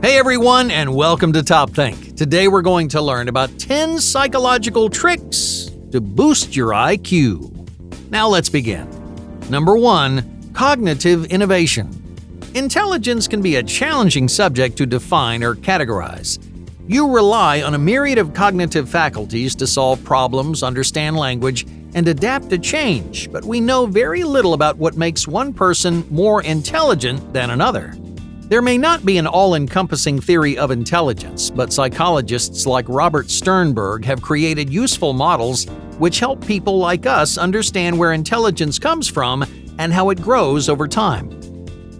Hey everyone, and welcome to Top Think. Today we're going to learn about 10 psychological tricks to boost your IQ. Now let's begin. Number 1. Cognitive innovation. Intelligence can be a challenging subject to define or categorize. You rely on a myriad of cognitive faculties to solve problems, understand language, and adapt to change, but we know very little about what makes one person more intelligent than another. There may not be an all-encompassing theory of intelligence, but psychologists like Robert Sternberg have created useful models which help people like us understand where intelligence comes from and how it grows over time.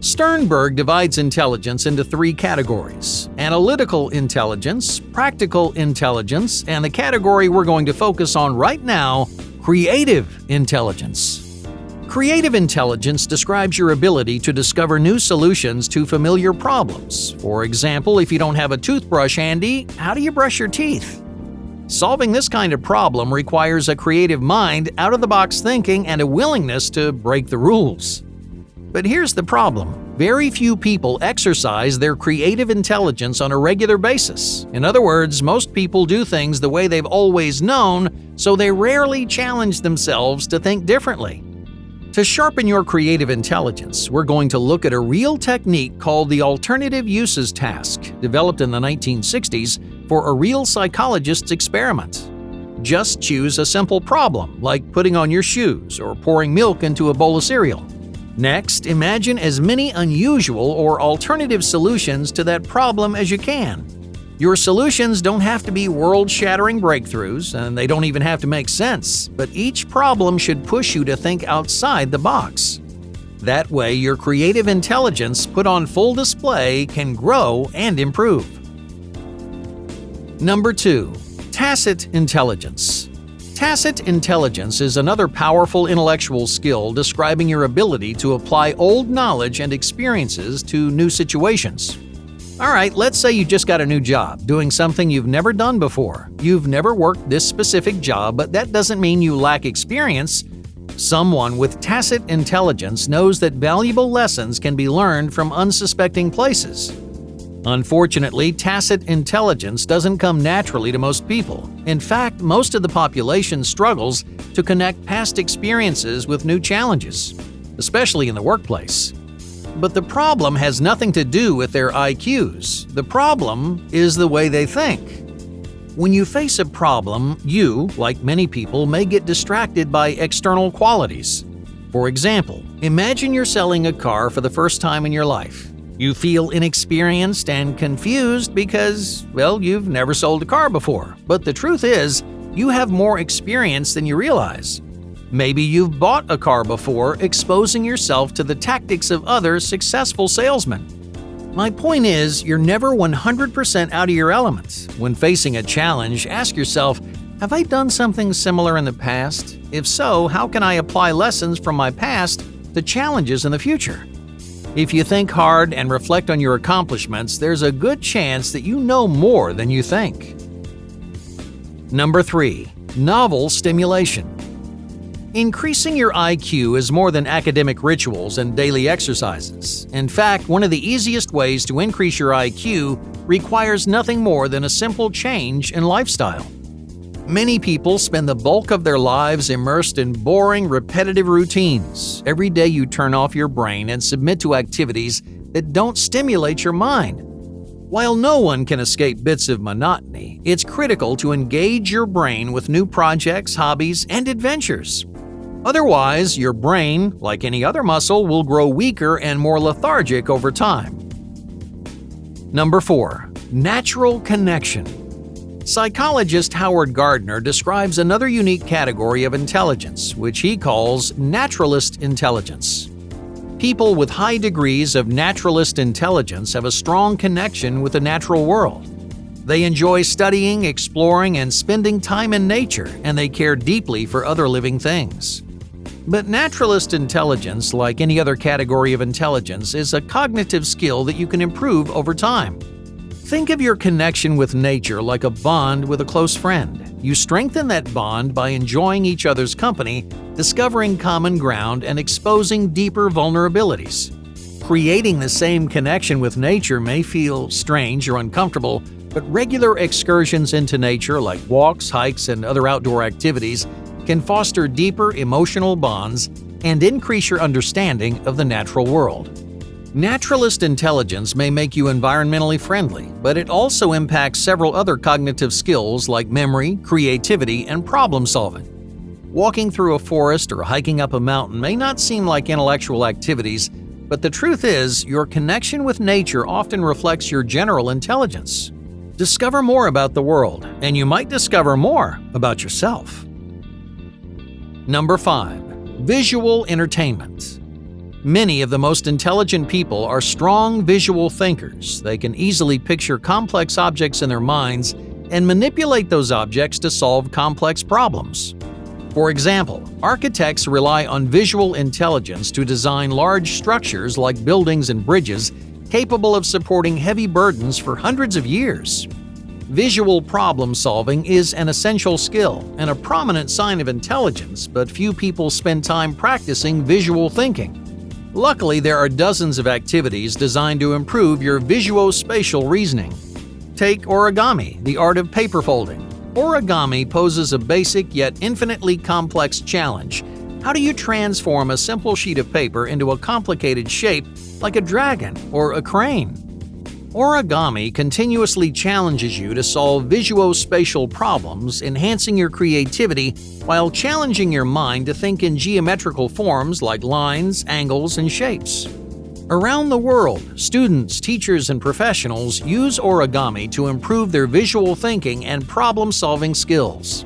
Sternberg divides intelligence into 3 categories: analytical intelligence, practical intelligence, and the category we're going to focus on right now, creative intelligence. Creative intelligence describes your ability to discover new solutions to familiar problems. For example, if you don't have a toothbrush handy, how do you brush your teeth? Solving this kind of problem requires a creative mind, out-of-the-box thinking, and a willingness to break the rules. But here's the problem. Very few people exercise their creative intelligence on a regular basis. In other words, most people do things the way they've always known, so they rarely challenge themselves to think differently. To sharpen your creative intelligence, we're going to look at a real technique called the alternative uses task, developed in the 1960s for a real psychologist's experiment. Just choose a simple problem, like putting on your shoes or pouring milk into a bowl of cereal. Next, imagine as many unusual or alternative solutions to that problem as you can. Your solutions don't have to be world-shattering breakthroughs, and they don't even have to make sense, but each problem should push you to think outside the box. That way, your creative intelligence put on full display can grow and improve. Number 2. Tacit intelligence. Tacit intelligence is another powerful intellectual skill describing your ability to apply old knowledge and experiences to new situations. Alright, let's say you just got a new job, doing something you've never done before. You've never worked this specific job, but that doesn't mean you lack experience. Someone with tacit intelligence knows that valuable lessons can be learned from unsuspecting places. Unfortunately, tacit intelligence doesn't come naturally to most people. In fact, most of the population struggles to connect past experiences with new challenges, especially in the workplace. But the problem has nothing to do with their IQs. The problem is the way they think. When you face a problem, you, like many people, may get distracted by external qualities. For example, imagine you're selling a car for the first time in your life. You feel inexperienced and confused because, well, you've never sold a car before. But the truth is, you have more experience than you realize. Maybe you've bought a car before, exposing yourself to the tactics of other successful salesmen. My point is, you're never 100% out of your element. When facing a challenge, ask yourself, have I done something similar in the past? If so, how can I apply lessons from my past to challenges in the future? If you think hard and reflect on your accomplishments, there's a good chance that you know more than you think. Number 3. Novel stimulation. Increasing your IQ is more than academic rituals and daily exercises. In fact, one of the easiest ways to increase your IQ requires nothing more than a simple change in lifestyle. Many people spend the bulk of their lives immersed in boring, repetitive routines. Every day you turn off your brain and submit to activities that don't stimulate your mind. While no one can escape bits of monotony, it's critical to engage your brain with new projects, hobbies, and adventures. Otherwise, your brain, like any other muscle, will grow weaker and more lethargic over time. Number 4. Natural connection. Psychologist Howard Gardner describes another unique category of intelligence, which he calls naturalist intelligence. People with high degrees of naturalist intelligence have a strong connection with the natural world. They enjoy studying, exploring, and spending time in nature, and they care deeply for other living things. But naturalist intelligence, like any other category of intelligence, is a cognitive skill that you can improve over time. Think of your connection with nature like a bond with a close friend. You strengthen that bond by enjoying each other's company, discovering common ground, and exposing deeper vulnerabilities. Creating the same connection with nature may feel strange or uncomfortable, but regular excursions into nature like walks, hikes, and other outdoor activities can foster deeper emotional bonds and increase your understanding of the natural world. Naturalist intelligence may make you environmentally friendly, but it also impacts several other cognitive skills like memory, creativity, and problem solving. Walking through a forest or hiking up a mountain may not seem like intellectual activities, but the truth is, your connection with nature often reflects your general intelligence. Discover more about the world, and you might discover more about yourself. Number 5. Visual entertainment. Many of the most intelligent people are strong visual thinkers. They can easily picture complex objects in their minds and manipulate those objects to solve complex problems. For example, architects rely on visual intelligence to design large structures like buildings and bridges capable of supporting heavy burdens for hundreds of years. Visual problem solving is an essential skill and a prominent sign of intelligence, but few people spend time practicing visual thinking. Luckily, there are dozens of activities designed to improve your visual-spatial reasoning. Take origami, the art of paper folding. Origami poses a basic yet infinitely complex challenge. How do you transform a simple sheet of paper into a complicated shape like a dragon or a crane? Origami continuously challenges you to solve visuo-spatial problems, enhancing your creativity while challenging your mind to think in geometrical forms like lines, angles, and shapes. Around the world, students, teachers, and professionals use origami to improve their visual thinking and problem-solving skills.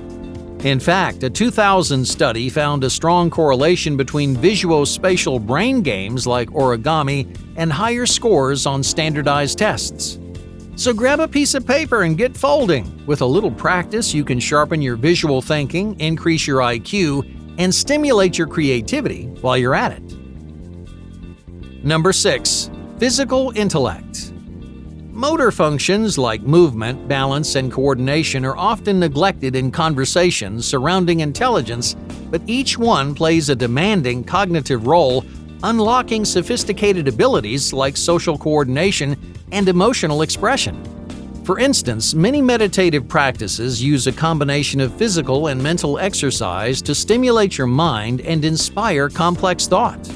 In fact, a 2000 study found a strong correlation between visuo-spatial brain games like origami and higher scores on standardized tests. So grab a piece of paper and get folding. With a little practice, you can sharpen your visual thinking, increase your IQ, and stimulate your creativity while you're at it. Number 6. Physical intellect. Motor functions like movement, balance, and coordination are often neglected in conversations surrounding intelligence, but each one plays a demanding cognitive role, unlocking sophisticated abilities like social coordination and emotional expression. For instance, many meditative practices use a combination of physical and mental exercise to stimulate your mind and inspire complex thought.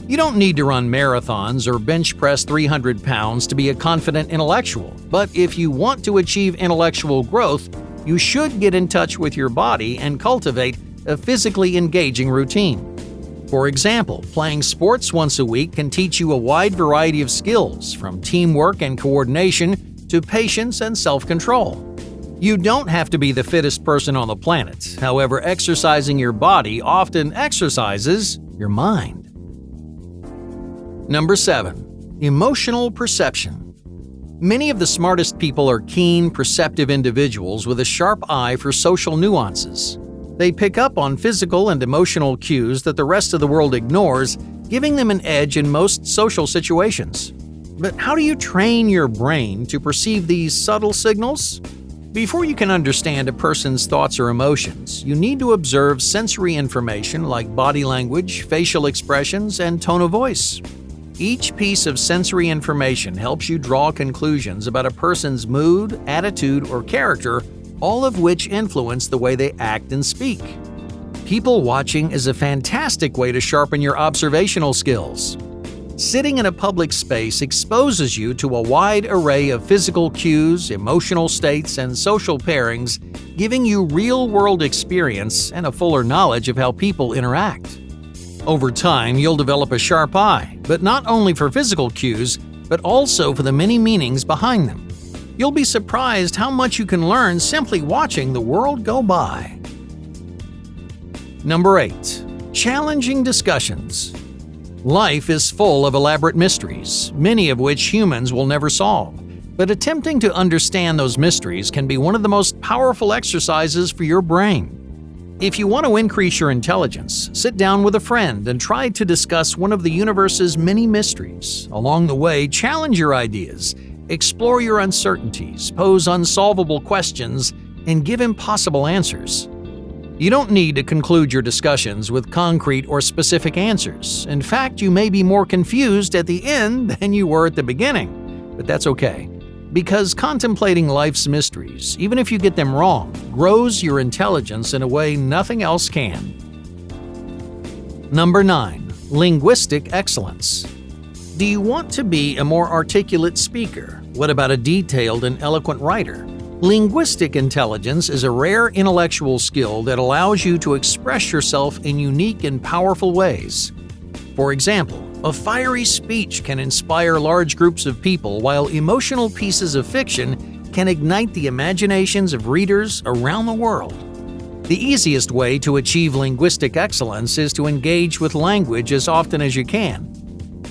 You don't need to run marathons or bench press 300 pounds to be a confident intellectual, but if you want to achieve intellectual growth, you should get in touch with your body and cultivate a physically engaging routine. For example, playing sports once a week can teach you a wide variety of skills, from teamwork and coordination to patience and self-control. You don't have to be the fittest person on the planet. However, exercising your body often exercises your mind. Number 7. Emotional perception. Many of the smartest people are keen, perceptive individuals with a sharp eye for social nuances. They pick up on physical and emotional cues that the rest of the world ignores, giving them an edge in most social situations. But how do you train your brain to perceive these subtle signals? Before you can understand a person's thoughts or emotions, you need to observe sensory information like body language, facial expressions, and tone of voice. Each piece of sensory information helps you draw conclusions about a person's mood, attitude, or character, all of which influence the way they act and speak. People watching is a fantastic way to sharpen your observational skills. Sitting in a public space exposes you to a wide array of physical cues, emotional states, and social pairings, giving you real-world experience and a fuller knowledge of how people interact. Over time, you'll develop a sharp eye, but not only for physical cues, but also for the many meanings behind them. You'll be surprised how much you can learn simply watching the world go by. Number 8. Challenging discussions. Life is full of elaborate mysteries, many of which humans will never solve. But attempting to understand those mysteries can be one of the most powerful exercises for your brain. If you want to increase your intelligence, sit down with a friend and try to discuss one of the universe's many mysteries. Along the way, challenge your ideas, explore your uncertainties, pose unsolvable questions, and give impossible answers. You don't need to conclude your discussions with concrete or specific answers. In fact, you may be more confused at the end than you were at the beginning. But that's okay, because contemplating life's mysteries, even if you get them wrong, grows your intelligence in a way nothing else can. Number 9. Linguistic excellence. Do you want to be a more articulate speaker? What about a detailed and eloquent writer? Linguistic intelligence is a rare intellectual skill that allows you to express yourself in unique and powerful ways. For example, a fiery speech can inspire large groups of people, while emotional pieces of fiction can ignite the imaginations of readers around the world. The easiest way to achieve linguistic excellence is to engage with language as often as you can.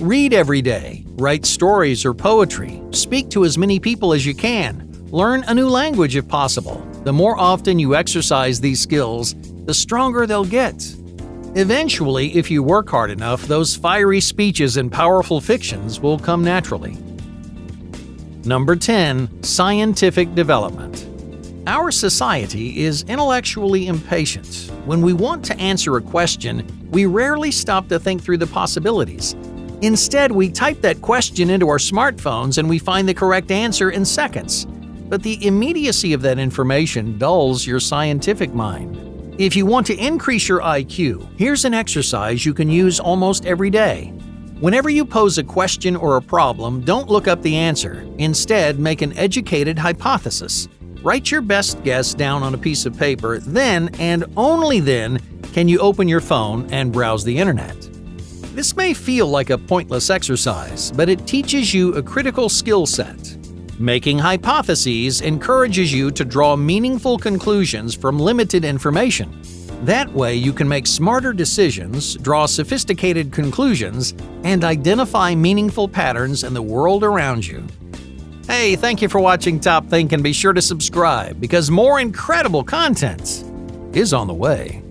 Read every day, write stories or poetry, speak to as many people as you can. Learn a new language if possible. The more often you exercise these skills, the stronger they'll get. Eventually, if you work hard enough, those fiery speeches and powerful fictions will come naturally. Number 10. Scientific development. Our society is intellectually impatient. When we want to answer a question, we rarely stop to think through the possibilities. Instead, we type that question into our smartphones and we find the correct answer in seconds. But the immediacy of that information dulls your scientific mind. If you want to increase your IQ, here's an exercise you can use almost every day. Whenever you pose a question or a problem, don't look up the answer. Instead, make an educated hypothesis. Write your best guess down on a piece of paper, then and only then can you open your phone and browse the internet. This may feel like a pointless exercise, but it teaches you a critical skill set. Making hypotheses encourages you to draw meaningful conclusions from limited information. That way, you can make smarter decisions, draw sophisticated conclusions, and identify meaningful patterns in the world around you. Hey, thank you for watching Top Think, and be sure to subscribe because more incredible content is on the way.